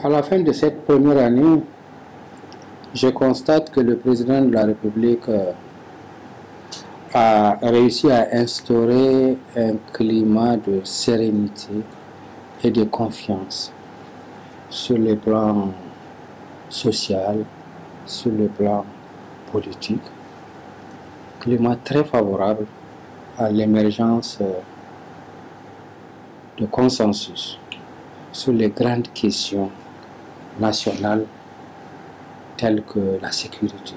À la fin de cette première année, je constate que le président de la République a réussi à instaurer un climat de sérénité et de confiance sur le plan social, sur le plan politique. Climat très favorable à l'émergence de consensus sur les grandes questions nationales telles que la sécurité,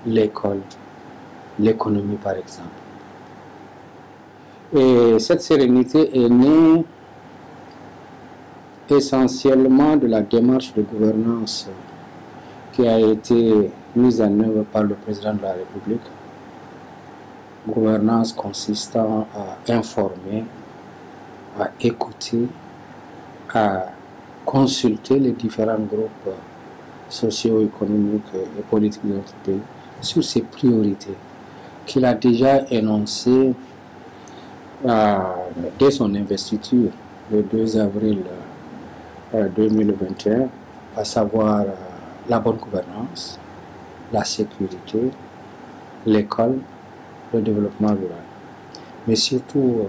l'école, l'économie par exemple. Et cette sérénité est née essentiellement de la démarche de gouvernance qui a été mise en œuvre par le président de la République. Gouvernance consistant à informer, à écouter, à consulter les différents groupes socio-économiques et politiques de notre pays sur ses priorités qu'il a déjà énoncées dès son investiture le 2 avril 2021, à savoir la bonne gouvernance, la sécurité, l'école, le développement rural. Mais surtout,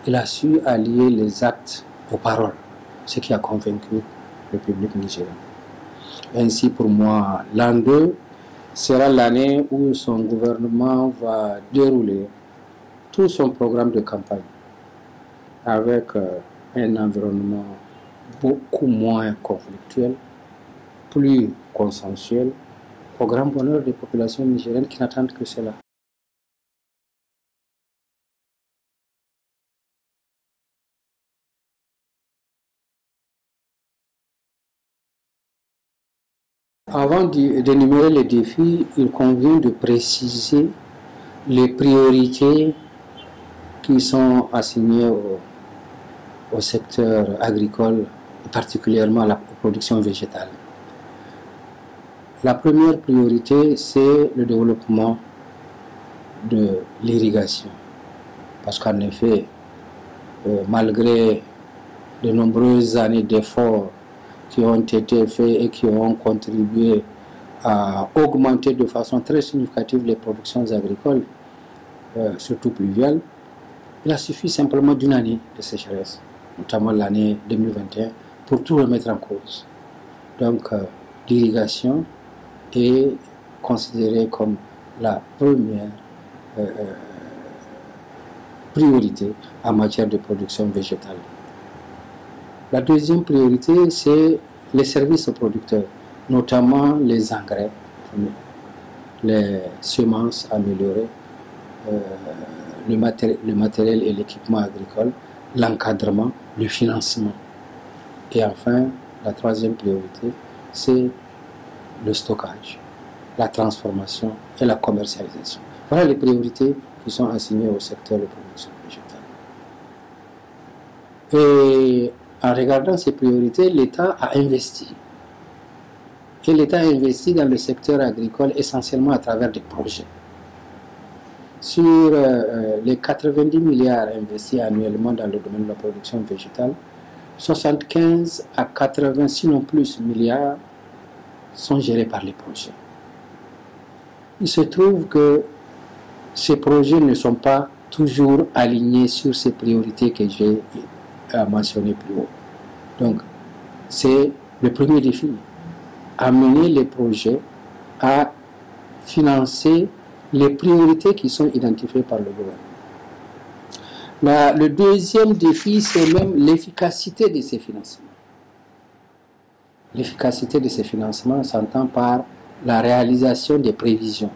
il a su allier les actes aux paroles, ce qui a convaincu le public nigérien. Ainsi, pour moi, l'an 2 sera l'année où son gouvernement va dérouler tout son programme de campagne avec un environnement beaucoup moins conflictuel, plus consensuel, au grand bonheur des populations nigériennes qui n'attendent que cela. Avant d'énumérer les défis, il convient de préciser les priorités qui sont assignées au secteur agricole, et particulièrement à la production végétale. La première priorité, c'est le développement de l'irrigation. Parce qu'en effet, malgré de nombreuses années d'efforts qui ont été faits et qui ont contribué à augmenter de façon très significative les productions agricoles, surtout pluviales, il a suffi simplement d'une année de sécheresse, notamment l'année 2021, pour tout remettre en cause. Donc, l'irrigation est considérée comme la première priorité en matière de production végétale. La deuxième priorité, c'est les services aux producteurs, notamment les engrais, les semences améliorées, le matériel et l'équipement agricole, l'encadrement, le financement. Et enfin, la troisième priorité, c'est le stockage, la transformation et la commercialisation. Voilà les priorités qui sont assignées au secteur de production végétale. Et en regardant ces priorités, l'État a investi. Et l'État a investi dans le secteur agricole essentiellement à travers des projets. Sur les 90 milliards investis annuellement dans le domaine de la production végétale, 75 à 80, sinon plus, milliards sont gérés par les projets. Il se trouve que ces projets ne sont pas toujours alignés sur ces priorités que j'ai mentionnées plus haut. Donc, c'est le premier défi, amener les projets à financer les priorités qui sont identifiées par le gouvernement. Le deuxième défi, c'est même l'efficacité de ces financements. L'efficacité de ces financements s'entend par la réalisation des prévisions.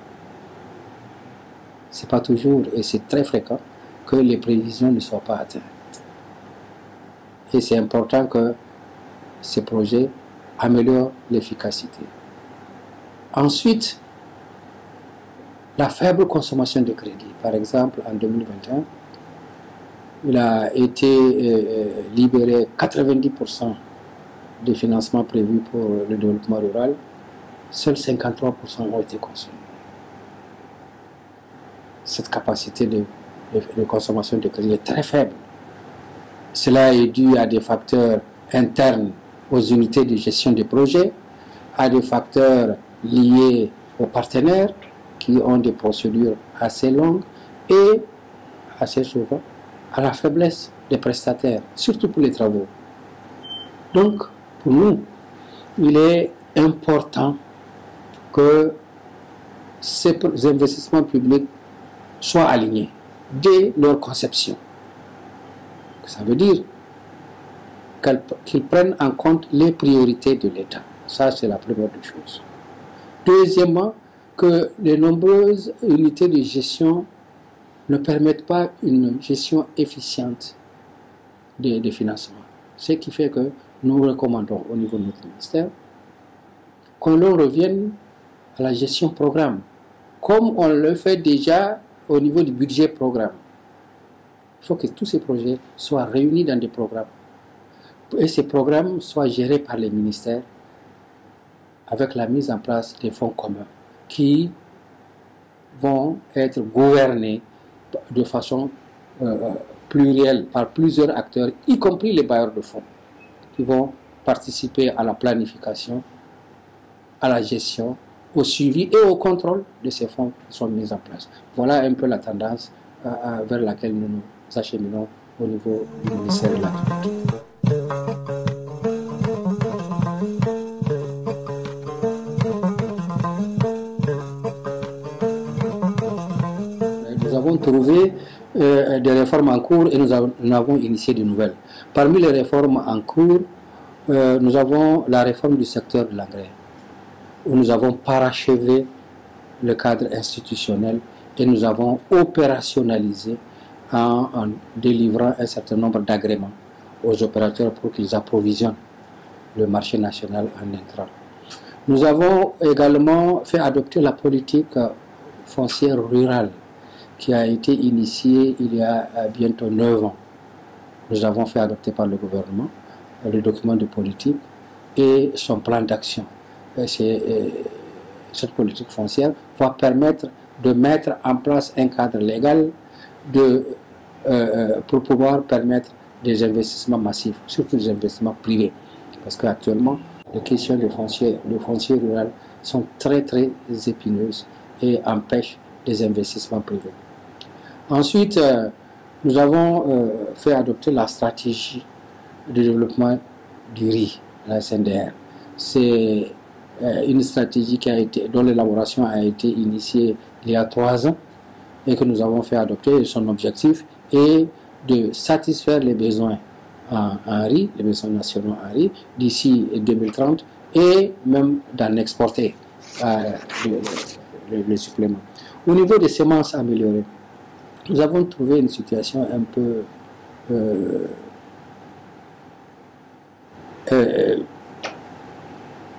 Ce n'est pas toujours, et c'est très fréquent, que les prévisions ne soient pas atteintes. Et c'est important que ces projets améliorent l'efficacité. Ensuite, la faible consommation de crédit. Par exemple, en 2021, il a été libéré 90% des financements prévus pour le développement rural. Seuls 53% ont été consommés. Cette capacité de consommation de crédit est très faible. Cela est dû à des facteurs internes aux unités de gestion des projets, à des facteurs liés aux partenaires qui ont des procédures assez longues et assez souvent à la faiblesse des prestataires, surtout pour les travaux. Donc, pour nous, il est important que ces investissements publics soient alignés dès leur conception. Ça veut dire qu'ils prennent en compte les priorités de l'État. Ça, c'est la première des choses. Deuxièmement, que les nombreuses unités de gestion ne permettent pas une gestion efficiente des financements. Ce qui fait que nous recommandons au niveau de notre ministère qu'on revienne à la gestion programme, comme on le fait déjà au niveau du budget programme. Il faut que tous ces projets soient réunis dans des programmes. Et ces programmes soient gérés par les ministères avec la mise en place des fonds communs qui vont être gouvernés de façon plurielle par plusieurs acteurs, y compris les bailleurs de fonds, qui vont participer à la planification, à la gestion, au suivi et au contrôle de ces fonds qui sont mis en place. Voilà un peu la tendance vers laquelle nous nous acheminons au niveau du ministère de l'Agriculture. Nous avons trouvé des réformes en cours et nous avons initié de nouvelles. Parmi les réformes en cours, nous avons la réforme du secteur de l'engrais, où nous avons parachevé le cadre institutionnel et nous avons opérationnalisé en délivrant un certain nombre d'agréments aux opérateurs pour qu'ils approvisionnent le marché national en intrants. Nous avons également fait adopter la politique foncière rurale qui a été initiée il y a bientôt 9 ans. Nous avons fait adopter par le gouvernement le document de politique et son plan d'action. Cette politique foncière va permettre de mettre en place un cadre légal pour pouvoir permettre des investissements massifs, surtout des investissements privés. Parce qu'actuellement, les questions de foncier rural sont très épineuses et empêchent des investissements privés. Ensuite, nous avons fait adopter la stratégie de développement du riz, la SNDR. C'est une stratégie dont l'élaboration a été initiée il y a 3 ans et que nous avons fait adopter. Son objectif est de satisfaire les besoins en riz, les besoins nationaux en riz, d'ici 2030 et même d'en exporter le supplément. Au niveau des semences améliorées, nous avons trouvé une situation un peu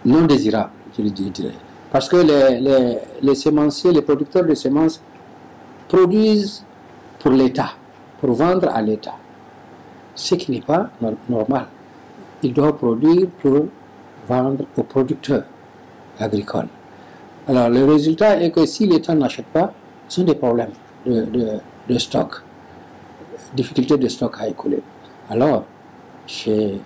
non désirable, je dirais. Parce que les semenciers, les producteurs de semences produisent pour l'État, pour vendre à l'État. Ce qui n'est pas normal. Ils doivent produire pour vendre aux producteurs agricoles. Alors le résultat est que si l'État n'achète pas, ce sont des problèmes de stock, difficulté de stock à écouler. Alors, j'ai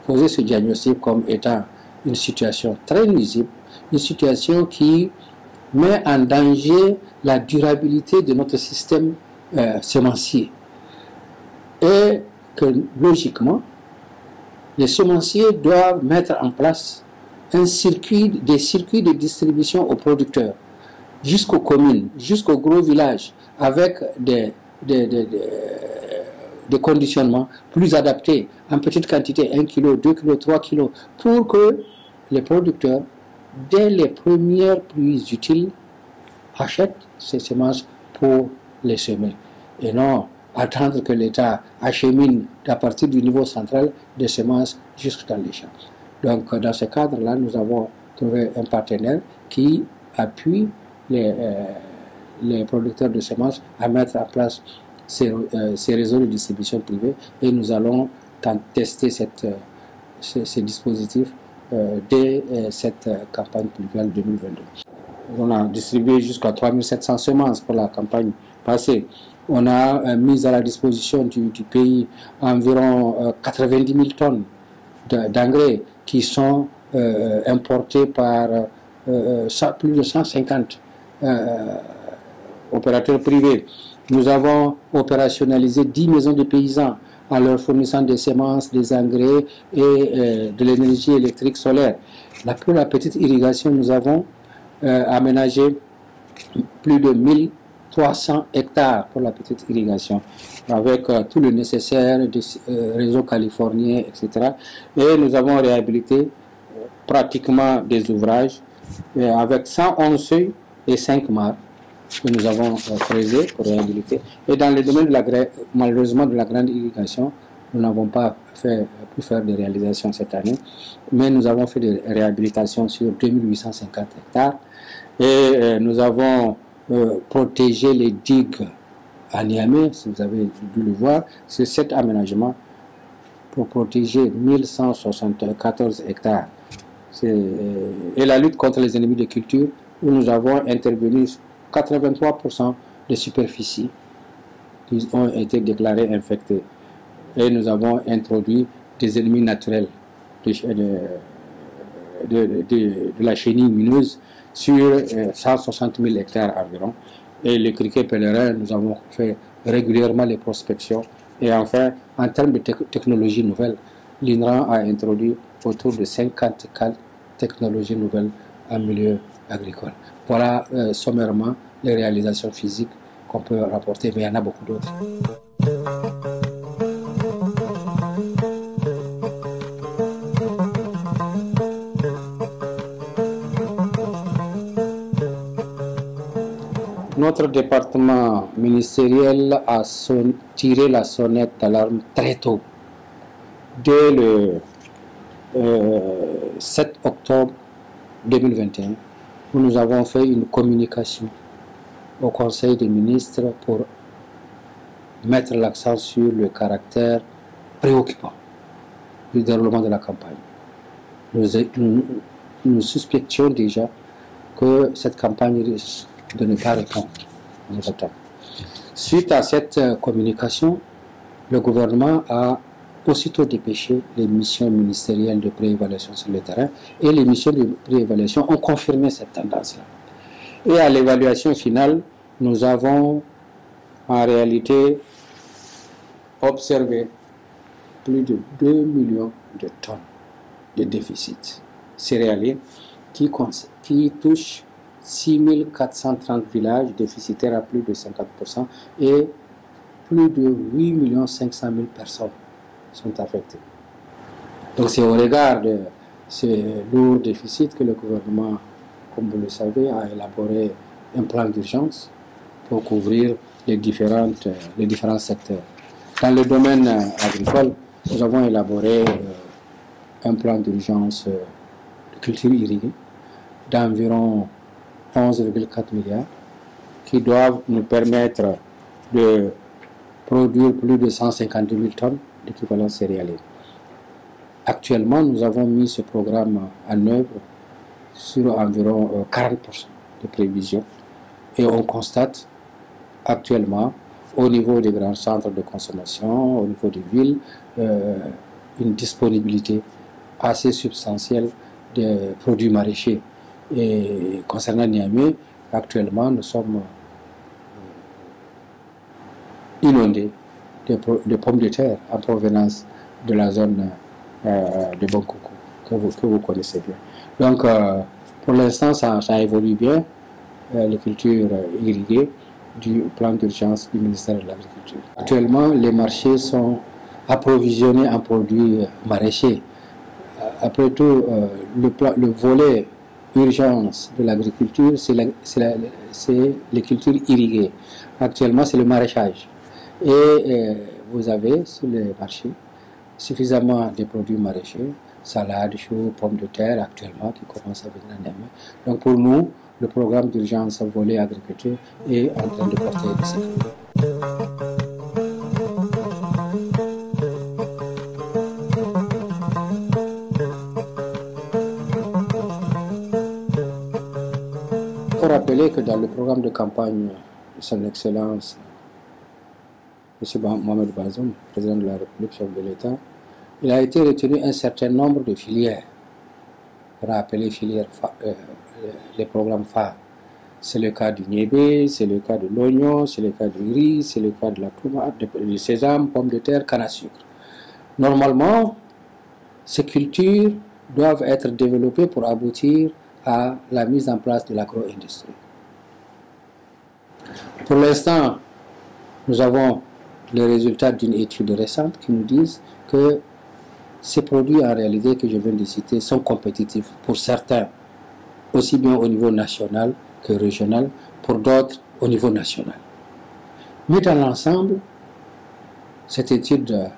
posé ce diagnostic comme étant une situation très nuisible, une situation qui met en danger la durabilité de notre système semencier. Et que logiquement, les semenciers doivent mettre en place des circuits de distribution aux producteurs, jusqu'aux communes, jusqu'aux gros villages, avec des conditionnements plus adaptés, en petite quantité, 1 kg, 2 kg, 3 kg, pour que les producteurs, dès les premières pluies utiles, achètent ces semences pour les semer. Et non attendre que l'État achemine à partir du niveau central des semences jusque dans les champs. Donc dans ce cadre-là, nous avons trouvé un partenaire qui appuie les producteurs de semences à mettre en place ces réseaux de distribution privée et nous allons tester ces dispositifs dès cette campagne pluviale 2022. On a distribué jusqu'à 3700 semences pour la campagne passée. On a mis à la disposition du pays environ 90 000 tonnes d'engrais qui sont importés par plus de 150 opérateurs privés. Nous avons opérationnalisé 10 maisons de paysans en leur fournissant des semences, des engrais et de l'énergie électrique solaire. Pour la petite irrigation, nous avons aménagé plus de 1300 hectares pour la petite irrigation, avec tout le nécessaire du réseau californien, etc. Et nous avons réhabilité pratiquement des ouvrages avec 111 seuils et 5 mares que nous avons creusés pour réhabiliter. Et dans le domaine malheureusement de la grande irrigation, nous n'avons pas pu faire de réalisation cette année, mais nous avons fait des réhabilitations sur 2850 hectares et nous avons protégé les digues à Niamey, si vous avez dû le voir. C'est cet aménagement pour protéger 1174 hectares. Et la lutte contre les ennemis de culture, où nous avons intervenu 83% des superficies qui ont été déclarées infectées. Et nous avons introduit des ennemis naturels de la chenille mineuse sur 160 000 hectares environ. Et le criquet pèlerin, nous avons fait régulièrement les prospections. Et enfin, en termes de technologies nouvelles, l'INRAN a introduit autour de 54 technologies nouvelles en milieu agricole. Voilà sommairement les réalisations physiques qu'on peut rapporter, mais il y en a beaucoup d'autres. Notre département ministériel a tiré la sonnette d'alarme très tôt. Dès le 7 octobre 2021, nous avons fait une communication au Conseil des ministres pour mettre l'accent sur le caractère préoccupant du déroulement de la campagne. Nous suspections déjà que cette campagne risque de ne pas répondre à nos attentes. Suite à cette communication, le gouvernement a aussitôt dépêché les missions ministérielles de préévaluation sur le terrain, et les missions de préévaluation ont confirmé cette tendance-là. Et à l'évaluation finale, nous avons en réalité observé plus de 2 millions de tonnes de déficit céréalier qui touchent 6430 villages déficitaires à plus de 50% et plus de 8 500 000 personnes sont affectées. Donc c'est au regard de ces lourds déficits que le gouvernement, comme vous le savez, a élaboré un plan d'urgence pour couvrir les différents secteurs. Dans le domaine agricole, nous avons élaboré un plan d'urgence de culture irriguée d'environ 11,4 milliards qui doivent nous permettre de produire plus de 150 000 tonnes d'équivalent céréalier. Actuellement, nous avons mis ce programme en œuvre sur environ 40% de prévisions et on constate actuellement au niveau des grands centres de consommation, au niveau des villes, une disponibilité assez substantielle de produits maraîchers. Et concernant Niamey, actuellement, nous sommes inondés de pommes de terre en provenance de la zone de Bonkoukou, que vous connaissez bien. Donc, pour l'instant, ça évolue bien, les cultures irriguées du plan d'urgence du ministère de l'Agriculture. Actuellement, les marchés sont approvisionnés en produits maraîchers. Après tout, le volet urgence de l'agriculture, c'est les cultures irriguées. Actuellement, c'est le maraîchage. Et vous avez sur les marchés suffisamment de produits maraîchers, salades, choux, pommes de terre actuellement qui commencent à venir en Niamey. Donc pour nous, le programme d'urgence volet agriculture est en train de porter ses fruits. Il faut rappeler que dans le programme de campagne de son Excellence M. Mohamed Bazoum, président de la République, chef de l'État, il a été retenu un certain nombre de filières, on a appelé filières, les programmes phares. C'est le cas du niébé, c'est le cas de l'oignon, c'est le cas du riz, c'est le cas de la tomate, du sésame, pommes de terre, canne à sucre. Normalement, ces cultures doivent être développées pour aboutir à la mise en place de l'agro-industrie. Pour l'instant, nous avons les résultats d'une étude récente qui nous disent que ces produits en réalité que je viens de citer sont compétitifs pour certains, aussi bien au niveau national que régional, pour d'autres au niveau national. Mais dans l'ensemble, cette étude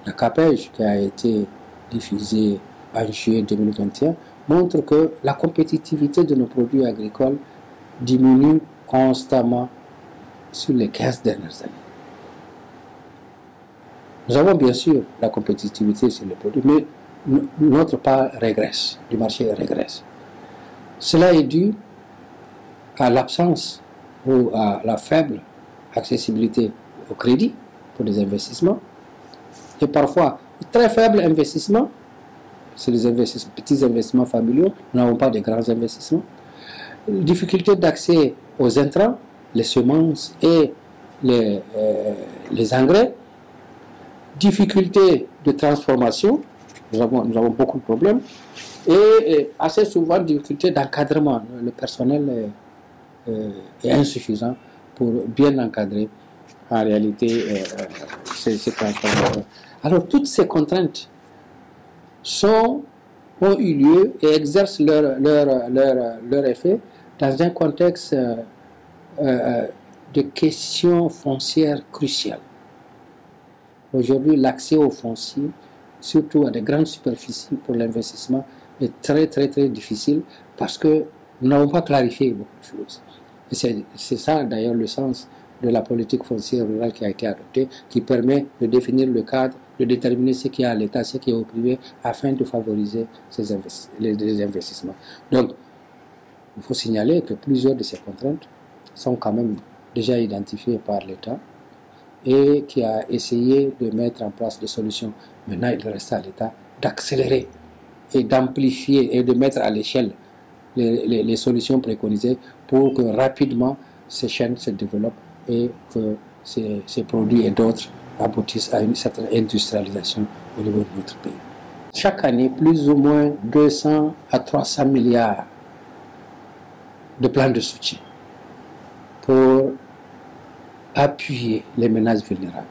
de CAPEJ qui a été diffusée en juillet 2021 montre que la compétitivité de nos produits agricoles diminue constamment sur les 15 dernières années. Nous avons bien sûr la compétitivité sur les produits, mais notre part régresse, du marché régresse. Cela est dû à l'absence ou à la faible accessibilité au crédit pour les investissements et parfois très faible investissement, c'est des petits investissements familiaux, nous n'avons pas de grands investissements. Difficulté d'accès aux intrants, les semences et les engrais, difficulté de transformation, nous avons beaucoup de problèmes, et assez souvent difficulté d'encadrement. Le personnel est insuffisant pour bien encadrer en réalité ces transformations. Alors toutes ces contraintes ont eu lieu et exercent leur effet dans un contexte de questions foncières cruciales. Aujourd'hui, l'accès au foncier, surtout à de grandes superficies pour l'investissement, est très difficile parce que nous n'avons pas clarifié beaucoup de choses. Et c'est ça d'ailleurs le sens de la politique foncière rurale qui a été adoptée, qui permet de définir le cadre, de déterminer ce qui est à l'État, ce qui est au privé, afin de favoriser les investissements. Donc, il faut signaler que plusieurs de ces contraintes sont quand même déjà identifiées par l'État et qui a essayé de mettre en place des solutions. Maintenant, il reste à l'État d'accélérer et d'amplifier et de mettre à l'échelle les solutions préconisées pour que rapidement ces chaînes se développent et que ces produits et d'autres aboutissent à une certaine industrialisation au niveau de notre pays. Chaque année, plus ou moins 200 à 300 milliards de plans de soutien pour appuyer les ménages vulnérables.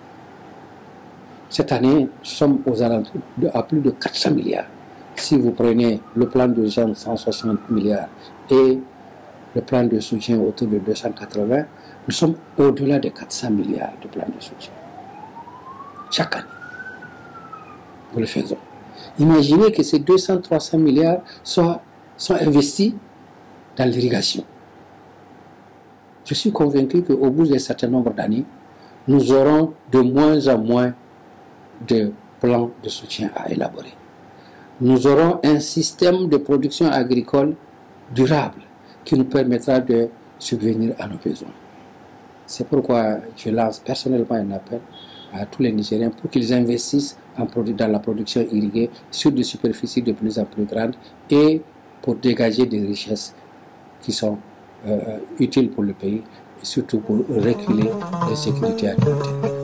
Cette année, nous sommes aux alentours à plus de 400 milliards. Si vous prenez le plan d'urgence 160 milliards et le plan de soutien autour de 280, nous sommes au-delà de 400 milliards de plans de soutien. Chaque année, nous le faisons. Imaginez que ces 200-300 milliards soient investis dans l'irrigation. Je suis convaincu qu'au bout d'un certain nombre d'années, nous aurons de moins en moins de plans de soutien à élaborer. Nous aurons un système de production agricole durable qui nous permettra de subvenir à nos besoins. C'est pourquoi je lance personnellement un appel à tous les Nigériens pour qu'ils investissent dans la production irriguée sur des superficies de plus en plus grandes et pour dégager des richesses qui sont utiles pour le pays et surtout pour reculer l'insécurité alimentaire.